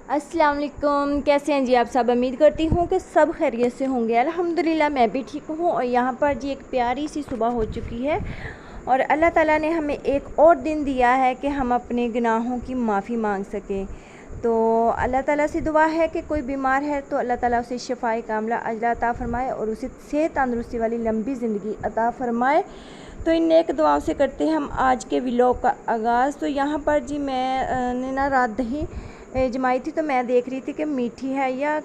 अस्सलाम वालेकुम। कैसे हैं जी आप सब? उम्मीद करती हूँ कि सब खैरियत से होंगे। अल्हम्दुलिल्लाह मैं भी ठीक हूँ। और यहाँ पर जी एक प्यारी सी सुबह हो चुकी है और अल्लाह ताला ने हमें एक और दिन दिया है कि हम अपने गुनाहों की माफ़ी मांग सकें। तो अल्लाह ताला से दुआ है कि कोई बीमार है तो अल्लाह ताला उसे शिफाए कामिला अजला अता फ़रमाए और उसे सेहत तंदुरुस्ती वाली लंबी ज़िंदगी अता फ़रमाए। तो इन नेक दुआओं से करते हैं हम आज के व्लॉग का आगाज़। तो यहाँ पर जी मैंने ना रात दही जमाई थी, तो मैं देख रही थी कि मीठी है या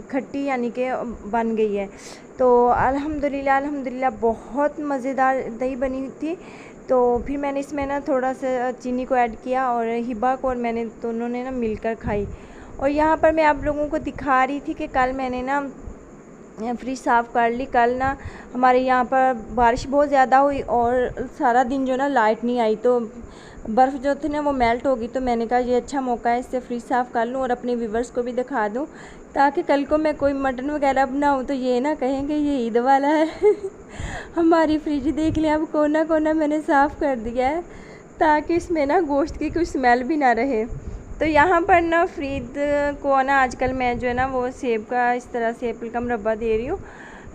खट्टी, यानी कि बन गई है। तो अल्हम्दुलिल्लाह अल्हम्दुलिल्लाह बहुत मज़ेदार दही बनी थी। तो फिर मैंने इसमें ना थोड़ा सा चीनी को ऐड किया और हिबा को और मैंने दोनों ने ना मिलकर खाई। और यहाँ पर मैं आप लोगों को दिखा रही थी कि कल मैंने ना फ्रिज साफ़ कर ली। कल ना हमारे यहाँ पर बारिश बहुत ज़्यादा हुई और सारा दिन जो ना लाइट नहीं आई, तो बर्फ़ जो थी ना वो मेल्ट होगी। तो मैंने कहा ये अच्छा मौका है, इससे फ्रिज साफ़ कर लूँ और अपने व्यूवर्स को भी दिखा दूँ, ताकि कल को मैं कोई मटन वगैरह बनाऊँ तो ये ना कहेंगे ये ईद वाला है। हमारी फ्रिज देख लें, अब कोना कोना मैंने साफ़ कर दिया है ताकि इसमें ना गोश्त की कोई स्मेल भी ना रहे। तो यहाँ पर ना फ्रीद को ना आजकल मैं जो है ना वो सेब का इस तरह से एप्पल का मुरब्बा दे रही हूँ।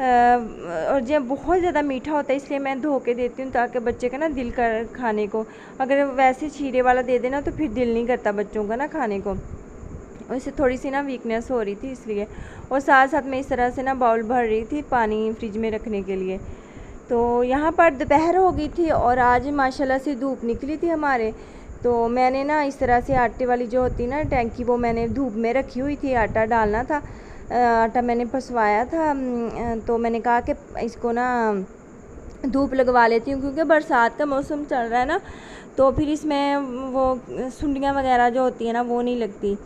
और जब बहुत ज़्यादा मीठा होता है इसलिए मैं धो के देती हूँ, ताकि बच्चे का ना दिल कर खाने को। अगर वैसे छीरे वाला दे देना तो फिर दिल नहीं करता बच्चों का ना खाने को। और इससे थोड़ी सी ना वीकनेस हो रही थी इसलिए। और साथ साथ मैं इस तरह से ना बाउल भर रही थी पानी फ्रिज में रखने के लिए। तो यहाँ पर दोपहर हो गई थी और आज माशाल्लाह से धूप निकली थी हमारे। तो मैंने ना इस तरह से आटे वाली जो होती ना टैंकी, वो मैंने धूप में रखी हुई थी। आटा डालना था, आटा मैंने फसवाया था। तो मैंने कहा कि इसको ना धूप लगवा लेती हूँ, क्योंकि बरसात का मौसम चल रहा है ना, तो फिर इसमें वो सुंडियाँ वगैरह जो होती हैं ना वो नहीं लगती।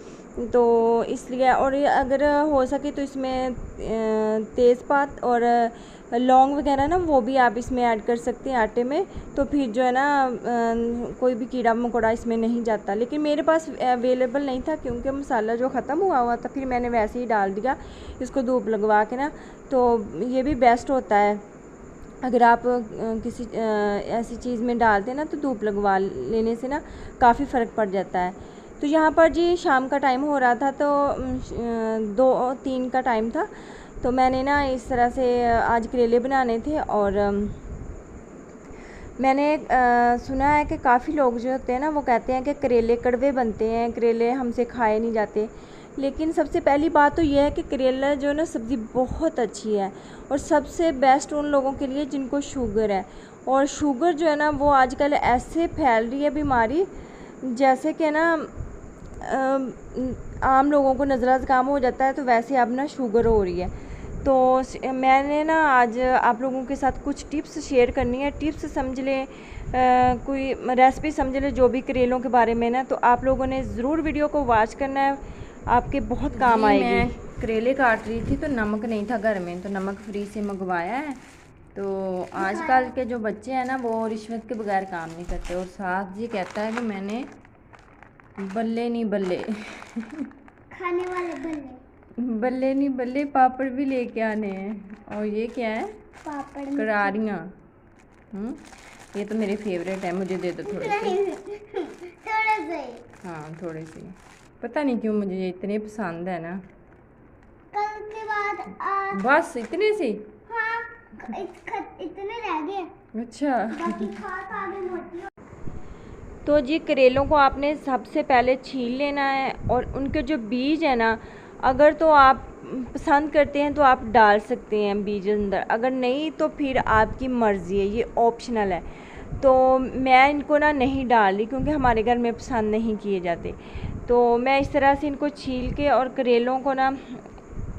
तो इसलिए, और अगर हो सके तो इसमें तेज़पात और लौंग वगैरह ना वो भी आप इसमें ऐड कर सकते हैं आटे में। तो फिर जो है ना कोई भी कीड़ा मकोड़ा इसमें नहीं जाता। लेकिन मेरे पास अवेलेबल नहीं था, क्योंकि मसाला जो ख़त्म हुआ था, फिर मैंने वैसे ही डाल दिया इसको धूप लगवा के ना। तो ये भी बेस्ट होता है, अगर आप किसी ऐसी चीज़ में डालते हैं ना तो धूप लगवा लेने से ना काफ़ी फ़र्क पड़ जाता है। तो यहाँ पर जी शाम का टाइम हो रहा था, तो 2-3 का टाइम था। तो मैंने ना इस तरह से आज करेले बनाने थे। और मैंने सुना है कि काफ़ी लोग जो होते हैं ना वो कहते हैं कि करेले कड़वे बनते हैं, करेले हमसे खाए नहीं जाते। लेकिन सबसे पहली बात तो यह है कि करेला जो ना सब्ज़ी बहुत अच्छी है, और सबसे बेस्ट उन लोगों के लिए जिनको शुगर है। और शुगर जो है ना वो आजकल ऐसे फैल रही है बीमारी, जैसे कि ना आम लोगों को नज़ला ज़ुकाम हो जाता है, तो वैसे अब ना शुगर हो रही है। तो मैंने ना आज आप लोगों के साथ कुछ टिप्स शेयर करनी है। टिप्स समझ लें, कोई रेसिपी समझ लें, जो भी करेलों के बारे में ना, तो आप लोगों ने ज़रूर वीडियो को वॉच करना है, आपके बहुत काम आएगी। मैं करेले काट रही थी तो नमक नहीं था घर में, तो नमक फ्री से मंगवाया है। तो आजकल के जो बच्चे हैं ना वो रिश्वत के बगैर काम नहीं करते। और साथ जी कहता है कि मैंने बल्ले नहीं बल्ले खाने वाले बल्ले, बल्ले नहीं बल्ले पापड़ भी लेके आने हैं। और ये क्या है? पापड़, करारियाँ। ये तो मेरे फेवरेट है, मुझे दे दो थोड़े से। थोड़ा से। हाँ थोड़े से, पता नहीं क्यों मुझे ये इतने पसंद है ना। कल के बाद बस इतने से? हाँ, इतने रह गए। अच्छा। बाकी खा खा के मोटी हो। तो जी करेलों को आपने सबसे पहले छील लेना है, और उनके जो बीज है ना, अगर तो आप पसंद करते हैं तो आप डाल सकते हैं बीज अंदर, अगर नहीं तो फिर आपकी मर्ज़ी है, ये ऑप्शनल है। तो मैं इनको ना नहीं डाल रही, क्योंकि हमारे घर में पसंद नहीं किए जाते। तो मैं इस तरह से इनको छील के और करेलों को ना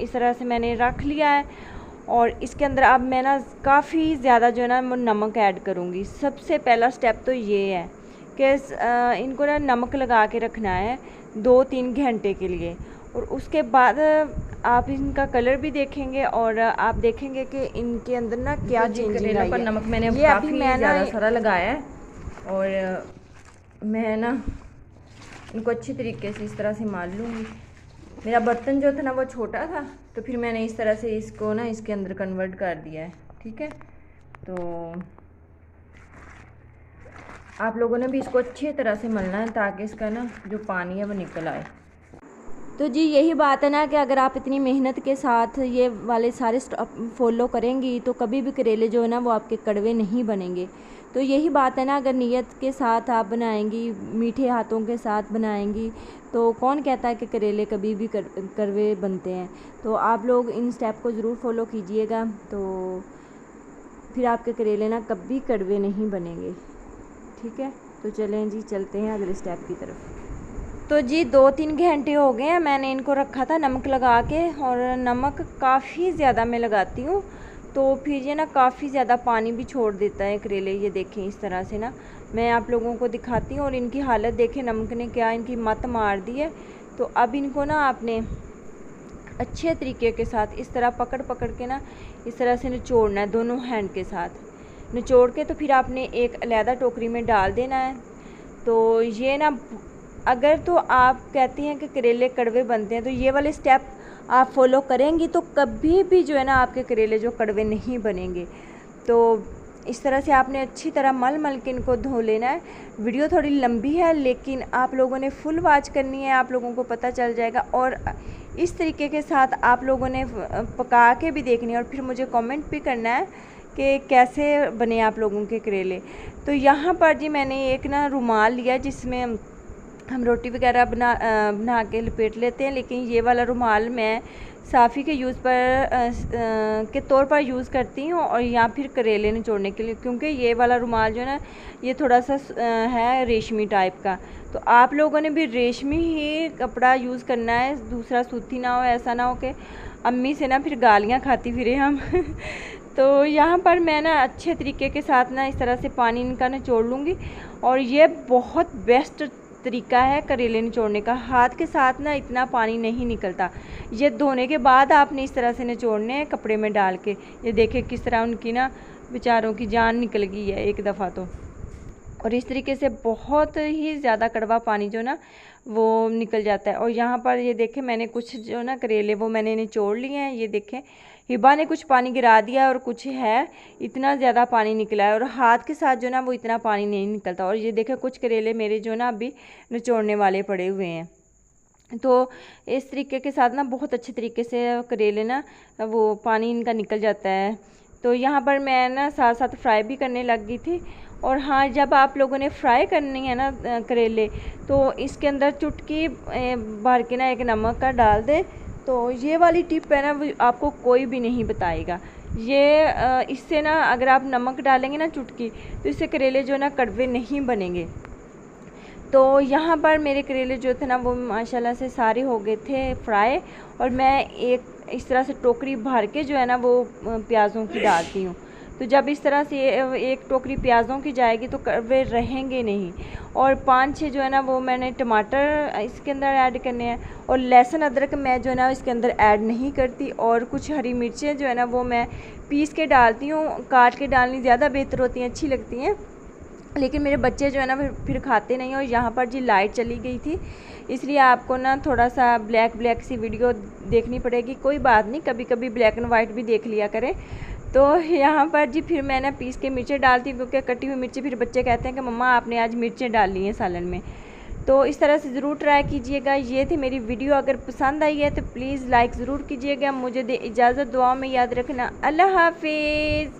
इस तरह से मैंने रख लिया है। और इसके अंदर अब मैं ना काफ़ी ज़्यादा जो है ना वो नमक ऐड करूँगी। सबसे पहला स्टेप तो ये है कि इनको ना नमक लगा के रखना है 2-3 घंटे के लिए। और उसके बाद आप इनका कलर भी देखेंगे और आप देखेंगे कि इनके अंदर ना क्या चेंजिंग आई है। पर नमक मैंने ये काफ़ी अभी मैं ज़्यादा सारा लगाया है। और मैं ना इनको अच्छी तरीके से इस तरह से मार लूँगी। मेरा बर्तन जो था ना वो छोटा था, तो फिर मैंने इस तरह से इसको ना इसके अंदर कन्वर्ट कर दिया है। ठीक है, तो आप लोगों ने भी इसको अच्छी तरह से मलना है, ताकि इसका ना जो पानी है वो निकल आए। तो जी यही बात है ना कि अगर आप इतनी मेहनत के साथ ये वाले सारे फॉलो करेंगी तो कभी भी करेले जो है ना वो आपके कड़वे नहीं बनेंगे। तो यही बात है ना, अगर नीयत के साथ आप बनाएंगी, मीठे हाथों के साथ बनाएंगी, तो कौन कहता है कि करेले कभी भी कड़वे बनते हैं। तो आप लोग इन स्टेप को ज़रूर फॉलो कीजिएगा, तो फिर आपके करेले ना कभी कड़वे नहीं बनेंगे। ठीक है, तो चलें जी, चलते हैं अगले स्टेप की तरफ। तो जी 2-3 घंटे हो गए हैं मैंने इनको रखा था नमक लगा के, और नमक काफ़ी ज़्यादा मैं लगाती हूँ, तो फिर ये ना काफ़ी ज़्यादा पानी भी छोड़ देता है करेले। ये देखें इस तरह से ना मैं आप लोगों को दिखाती हूँ, और इनकी हालत देखें, नमक ने क्या इनकी मत मार दी है। तो अब इनको ना आपने अच्छे तरीके के साथ इस तरह पकड़ पकड़ के ना इस तरह से निचोड़ना है, दोनों हैंड के साथ निचोड़ के। तो फिर आपने एक अलहदा टोकरी में डाल देना है। तो ये ना, अगर तो आप कहती हैं कि करेले कड़वे बनते हैं, तो ये वाले स्टेप आप फॉलो करेंगी तो कभी भी जो है ना आपके करेले जो कड़वे नहीं बनेंगे। तो इस तरह से आपने अच्छी तरह मल मल के इनको धो लेना है। वीडियो थोड़ी लंबी है, लेकिन आप लोगों ने फुल वॉच करनी है, आप लोगों को पता चल जाएगा। और इस तरीके के साथ आप लोगों ने पका के भी देखनी है, और फिर मुझे कमेंट भी करना है कि कैसे बने आप लोगों के करेले। तो यहाँ पर जी मैंने एक ना रुमाल लिया जिसमें हम रोटी वगैरह बना के लपेट लेते हैं, लेकिन ये वाला रुमाल मैं साफ़ी के यूज़ पर के तौर पर यूज़ करती हूँ, और या फिर करेले निचोड़ने के लिए, क्योंकि ये वाला रुमाल जो है ना ये थोड़ा सा है रेशमी टाइप का। तो आप लोगों ने भी रेशमी ही कपड़ा यूज़ करना है, दूसरा सूती ना हो, ऐसा ना हो कि अम्मी से ना फिर गालियाँ खाती फिरे हम। तो यहाँ पर मैं ना अच्छे तरीके के साथ ना इस तरह से पानी इनका निचोड़ लूँगी, और ये बहुत बेस्ट तरीका है करेले निचोड़ने का। हाथ के साथ ना इतना पानी नहीं निकलता, ये धोने के बाद आपने इस तरह से निचोड़ने हैं कपड़े में डाल के। ये देखें किस तरह उनकी ना बेचारों की जान निकल गई है एक दफ़ा तो। और इस तरीके से बहुत ही ज़्यादा कड़वा पानी जो ना वो निकल जाता है। और यहाँ पर ये देखें मैंने कुछ जो ना करेले वो मैंने निचोड़ लिए हैं। ये देखें हिबा ने कुछ पानी गिरा दिया, और कुछ है इतना ज़्यादा पानी निकला है, और हाथ के साथ जो ना वो इतना पानी नहीं निकलता। और ये देखें कुछ करेले मेरे जो ना अभी निचोड़ने वाले पड़े हुए हैं। तो इस तरीके के साथ ना बहुत अच्छे तरीके से करेले ना वो पानी इनका निकल जाता है। तो यहाँ पर मैं ना साथ साथ फ्राई भी करने लग गई थी। और हाँ, जब आप लोगों ने फ्राई करनी है ना करेले, तो इसके अंदर चुटकी भर के ना एक नमक का डाल दे। तो ये वाली टिप है ना वो आपको कोई भी नहीं बताएगा। ये इससे ना अगर आप नमक डालेंगे ना चुटकी, तो इससे करेले जो ना कड़वे नहीं बनेंगे। तो यहाँ पर मेरे करेले जो थे ना वो माशाल्लाह से सारे हो गए थे फ्राई, और मैं एक इस तरह से टोकरी भर के जो है ना वो प्याज़ों की डालती हूँ। तो जब इस तरह से एक टोकरी प्याज़ों की जाएगी तो कड़वे रहेंगे नहीं। और 5-6 जो है ना वो मैंने टमाटर इसके अंदर ऐड करने हैं, और लहसुन अदरक मैं जो है ना इसके अंदर ऐड नहीं करती। और कुछ हरी मिर्चें जो है ना वो मैं पीस के डालती हूँ, काट के डालनी ज़्यादा बेहतर होती हैं, अच्छी लगती हैं। लेकिन मेरे बच्चे जो है ना फिर खाते नहीं। और यहाँ पर जी लाइट चली गई थी, इसलिए आपको ना थोड़ा सा ब्लैक सी वीडियो देखनी पड़ेगी। कोई बात नहीं, कभी कभी ब्लैक एंड वाइट भी देख लिया करें। तो यहाँ पर जी फिर मैंने पीस के मिर्चें डालती हूँ, क्योंकि कटी हुई मिर्चें फिर बच्चे कहते हैं कि मम्मा आपने आज मिर्चें डाल ली हैं सालन में। तो इस तरह से ज़रूर ट्राई कीजिएगा। ये थी मेरी वीडियो, अगर पसंद आई है तो प्लीज़ लाइक ज़रूर कीजिएगा। मुझे इजाज़त, दुआ में याद रखना। अल्लाह हाफिज़।